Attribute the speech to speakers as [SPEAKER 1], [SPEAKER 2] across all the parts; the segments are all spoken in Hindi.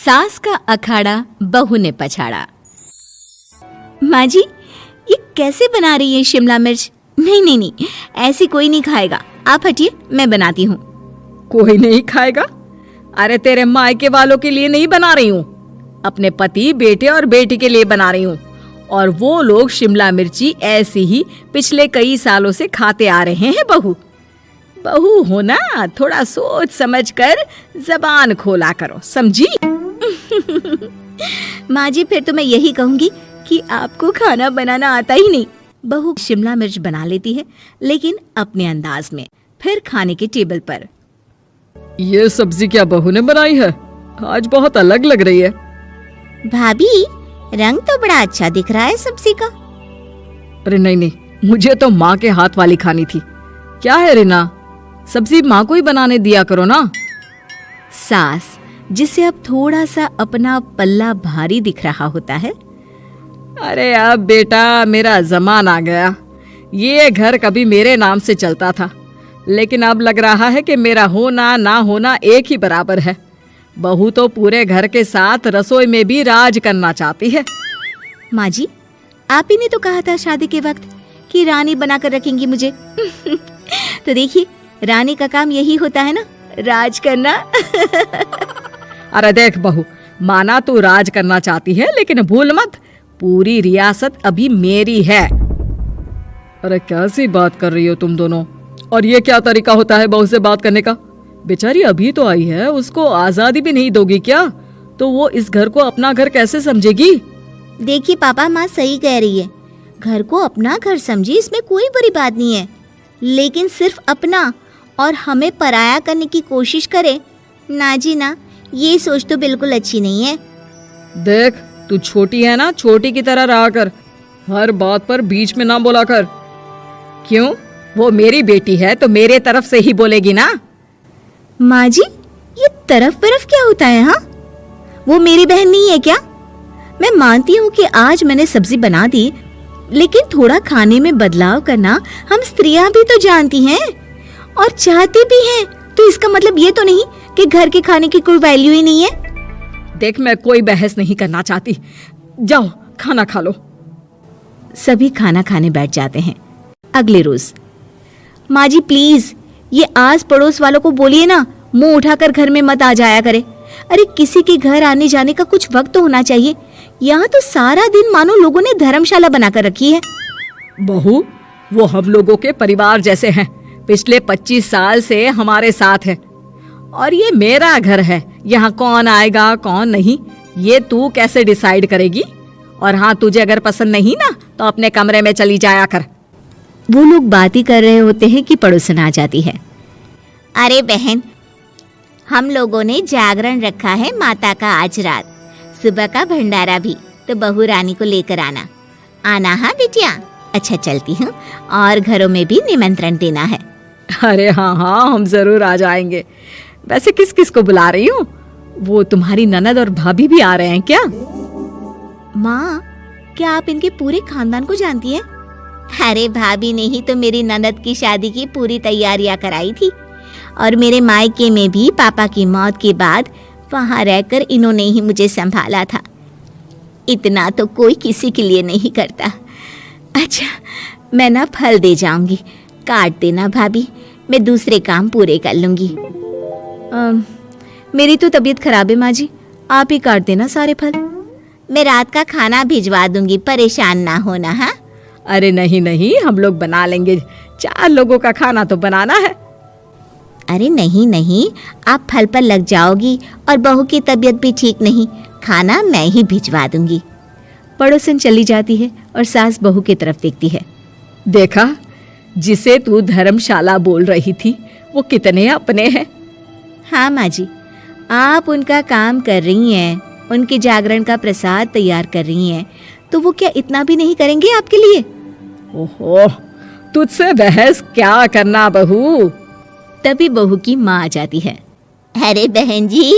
[SPEAKER 1] सास का अखाड़ा बहू ने पछाड़ा। माँ जी, ये कैसे बना रही है शिमला मिर्च? नहीं नहीं नहीं, ऐसी कोई नहीं खाएगा, आप हटिए, मैं बनाती हूँ।
[SPEAKER 2] कोई नहीं खाएगा? अरे तेरे मायके वालों के लिए नहीं बना रही हूँ, अपने पति, बेटे और बेटी के लिए बना रही हूँ। और वो लोग शिमला मिर्ची ऐसी ही पिछले कई सालों से खाते आ रहे हैं। बहू हो ना, थोड़ा सोच समझ कर जबान खोला करो, समझी?
[SPEAKER 1] माँ जी, फिर तो मैं यही कहूंगी कि आपको खाना बनाना आता ही नहीं। बहू शिमला मिर्च बना लेती है, लेकिन अपने अंदाज में। फिर खाने के टेबल पर,
[SPEAKER 2] ये सब्जी क्या बहू ने बनाई है? आज बहुत अलग लग रही है।
[SPEAKER 1] भाभी, रंग तो बड़ा अच्छा दिख रहा है सब्जी का।
[SPEAKER 2] अरे नहीं नहीं, मुझे तो माँ के हाथ वाली खानी थी। क्या है रीना, सब्जी माँ को ही बनाने दिया करो ना।
[SPEAKER 1] सास, जिसे अब थोड़ा सा अपना पल्ला भारी दिख रहा होता है।
[SPEAKER 2] अरे अब बेटा मेरा जमाना आ गया। ये घर कभी मेरे नाम से चलता था, लेकिन अब लग रहा है कि मेरा होना ना होना एक ही बराबर है। बहू तो पूरे घर के साथ रसोई में भी राज करना चाहती है।
[SPEAKER 1] माँ जी, आप ही ने तो कहा था शादी के वक्त कि रानी बनाकर रखेंगी मुझे। तो देखिए, रानी का काम यही होता है ना, राज करना।
[SPEAKER 2] अरे देख बहू, माना तू राज करना चाहती है, लेकिन भूल मत, पूरी रियासत अभी मेरी है। अरे कैसी बात कर रही हो तुम दोनों? और ये क्या तरीका होता है बहू से बात करने का? बेचारी अभी तो आई है, उसको आजादी भी नहीं दोगी क्या? तो वो इस घर को अपना घर कैसे समझेगी?
[SPEAKER 1] देखिए पापा, माँ सही कह रही है। घर को अपना घर समझी, इसमें कोई बुरी बात नहीं है, लेकिन सिर्फ अपना और हमें पराया करने की कोशिश करे ना जी ना, ये सोच तो बिल्कुल अच्छी नहीं है।
[SPEAKER 2] देख, तू छोटी है ना, छोटी की तरह रहा कर, हर बात पर बीच में ना बोला कर। क्यों? वो मेरी बेटी है तो मेरे तरफ से ही बोलेगी ना।
[SPEAKER 1] माँ जी, ये तरफ क्या होता है? हाँ, वो मेरी बहन नहीं है क्या? मैं मानती हूँ कि आज मैंने सब्जी बना दी, लेकिन थोड़ा खाने में बदलाव करना हम स्त्रियां भी तो जानती हैं और चाहती भी हैं। तो इसका मतलब ये तो नहीं कि घर के खाने की कोई वैल्यू ही नहीं है।
[SPEAKER 2] देख, मैं कोई बहस नहीं करना चाहती, जाओ खाना खा लो।
[SPEAKER 1] सभी खाना खाने बैठ जाते हैं। अगले रोज, माँ जी प्लीज, ये आस पड़ोस वालों को बोलिए ना, मुंह उठाकर घर में मत आ जाया करे। अरे किसी के घर आने जाने का कुछ वक्त तो होना चाहिए। यहाँ तो सारा दिन मानो लोगों ने धर्मशाला बनाकर रखी है।
[SPEAKER 2] बहू, वो हम लोगों के परिवार जैसे हैं, पिछले 25 साल से हमारे साथ है, और ये मेरा घर है। यहाँ कौन आएगा कौन नहीं, ये तू कैसे डिसाइड करेगी? और हाँ, तुझे अगर पसंद नहीं ना, तो अपने कमरे में चली जाया कर।
[SPEAKER 1] वो लोग बात ही कर रहे होते हैं कि पड़ोसन आ जाती है। अरे बहन, हम लोगों ने जागरण रखा है माता का आज रात, सुबह का भंडारा भी, तो बहू रानी को लेकर आना हाँ बिटिया। अच्छा चलती हूँ, और घरों में भी निमंत्रण देना है।
[SPEAKER 2] अरे हाँ हाँ, हम जरूर आ जाएंगे। वैसे किस किस को बुला रही हूँ? वो तुम्हारी ननद और भाभी भी आ रहे हैं क्या?
[SPEAKER 1] माँ, क्या आप इनके पूरे खानदान को जानती हैं? अरे भाभी ने ही तो मेरी ननद की शादी की पूरी तैयारियां कराई थी, और मेरे मायके में भी पापा की मौत के बाद वहाँ रहकर इन्होंने ही मुझे संभाला था। इतना तो कोई किसी के लिए नहीं करता। अच्छा, मैं ना फल दे जाऊंगी, काट देना भाभी, मैं दूसरे काम पूरे कर लूंगी। मेरी तो तबीयत खराब है माँ जी, आप ही काट देना सारे फल। मैं रात का खाना भिजवा दूंगी, परेशान ना होना। हाँ?
[SPEAKER 2] अरे नहीं नहीं, हम लोग बना लेंगे, 4 लोगों का खाना तो बनाना है।
[SPEAKER 1] अरे नहीं नहीं, आप फल पर लग जाओगी, और बहू की तबीयत भी ठीक नहीं, खाना मैं ही भिजवा दूंगी। पड़ोसन चली जाती है और सास बहू की तरफ देखती है।
[SPEAKER 2] देखा, जिसे तू धर्मशाला बोल रही थी, वो कितने अपने हैं।
[SPEAKER 1] हाँ माँ जी, आप उनका काम कर रही हैं, उनके जागरण का प्रसाद तैयार कर रही हैं, तो वो क्या इतना भी नहीं करेंगे आपके लिए?
[SPEAKER 2] ओहो, तुझसे बहस क्या करना बहू।
[SPEAKER 1] तभी बहू की माँ आ जाती है। अरे बहन जी,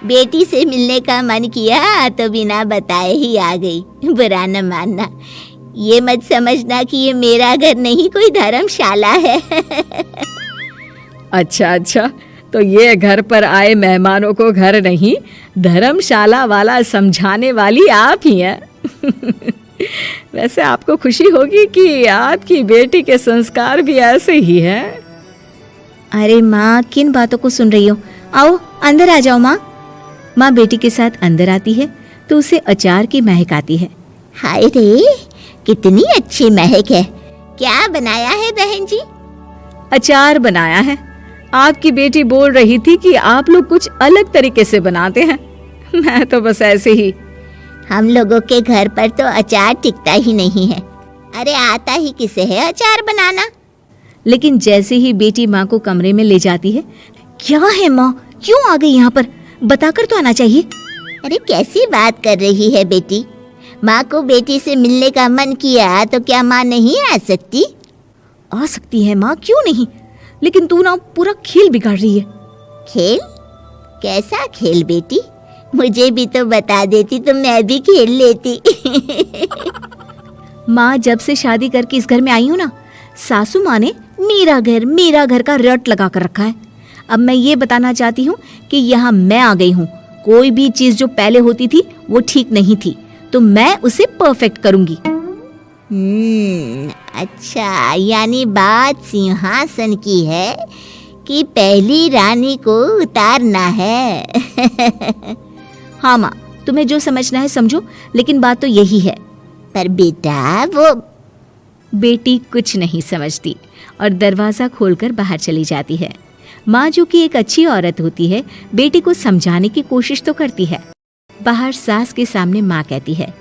[SPEAKER 1] बेटी से मिलने का मन किया तो बिना बताए ही आ गई, बुरा न मानना। ये मत समझना कि ये मेरा घर नहीं, कोई धर्मशाला है।
[SPEAKER 2] अच्छा अच्छा, तो ये घर पर आए मेहमानों को घर नहीं धर्मशाला वाला समझाने वाली आप ही हैं। वैसे आपको खुशी होगी कि आपकी बेटी के संस्कार भी ऐसे ही हैं।
[SPEAKER 1] अरे माँ, किन बातों को सुन रही हो? आओ अंदर आ जाओ माँ। माँ बेटी के साथ अंदर आती है तो उसे अचार की महक आती है। हाय रे, कितनी अच्छी महक है। क्या बनाया है बहन जी?
[SPEAKER 2] अचार बनाया है। आपकी बेटी बोल रही थी कि आप लोग कुछ अलग तरीके से बनाते हैं। मैं तो बस ऐसे ही।
[SPEAKER 1] हम लोगों के घर पर तो अचार टिकता ही नहीं है। अरे आता ही किसे है अचार बनाना? लेकिन जैसे ही बेटी माँ को कमरे में ले जाती है, क्या है माँ, क्यों आ गई यहाँ पर? बताकर तो आना चाहिए। अरे कैसी बात कर रही है बेटी? माँ को बेटी से मिलने का मन किया तो क्या माँ नहीं आ सकती? आ सकती है माँ, क्यों नहीं, लेकिन तू ना पूरा खेल बिगाड़ रही है। खेल? कैसा खेल बेटी? मुझे भी तो बता देती तो मैं भी खेल लेती। माँ, जब से शादी करके इस घर में आई हूँ ना, सासू माँ ने मेरा घर का रट लगा कर रखा है। अब मैं ये बताना चाहती हूँ कि यहाँ मैं आ गई हूँ। कोई भी चीज जो पहले होती थी वो ठीक नहीं थी, तो मैं उसे परफेक्ट करूंगी। अच्छा, यानी बात सिंहासन की है कि पहली रानी को उतारना है। हाँ माँ, तुम्हें जो समझना है समझो, लेकिन बात तो यही है। पर बेटा वो... बेटी कुछ नहीं समझती और दरवाजा खोलकर बाहर चली जाती है। माँ, जो कि एक अच्छी औरत होती है, बेटी को समझाने की कोशिश तो करती है। बाहर सास के सामने माँ कहती है,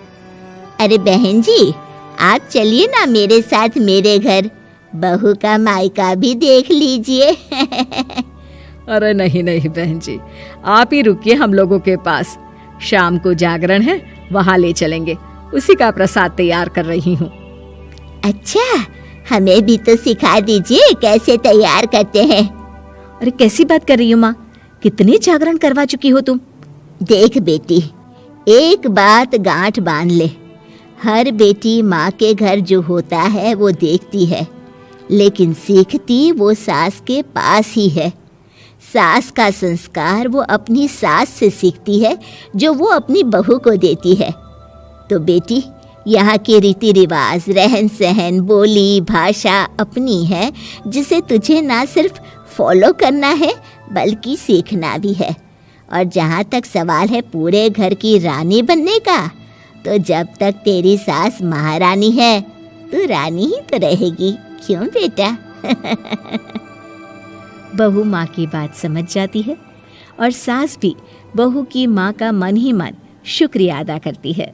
[SPEAKER 1] अरे बहन जी, आप चलिए ना मेरे साथ मेरे घर, बहू का मायका भी देख लीजिए।
[SPEAKER 2] अरे नहीं नहीं बहन जी, आप ही रुकिए हम लोगों के पास। शाम को जागरण है, वहाँ ले चलेंगे। उसी का प्रसाद तैयार कर रही हूँ।
[SPEAKER 1] अच्छा, हमें भी तो सिखा दीजिए कैसे तैयार करते हैं। अरे कैसी बात कर रही हो माँ, कितने जागरण करवा चुकी हो तुम। देख बेटी, एक बात गांठ बांध ले, हर बेटी माँ के घर जो होता है वो देखती है, लेकिन सीखती वो सास के पास ही है। सास का संस्कार वो अपनी सास से सीखती है, जो वो अपनी बहू को देती है। तो बेटी, यहाँ के रीति रिवाज, रहन सहन, बोली भाषा अपनी है, जिसे तुझे ना सिर्फ फॉलो करना है बल्कि सीखना भी है। और जहाँ तक सवाल है पूरे घर की रानी बनने का, तो जब तक तेरी सास महारानी है, तू रानी ही तो रहेगी। क्यों बेटा? बहू माँ की बात समझ जाती है और सास भी बहू की माँ का मन ही मन शुक्रिया अदा करती है।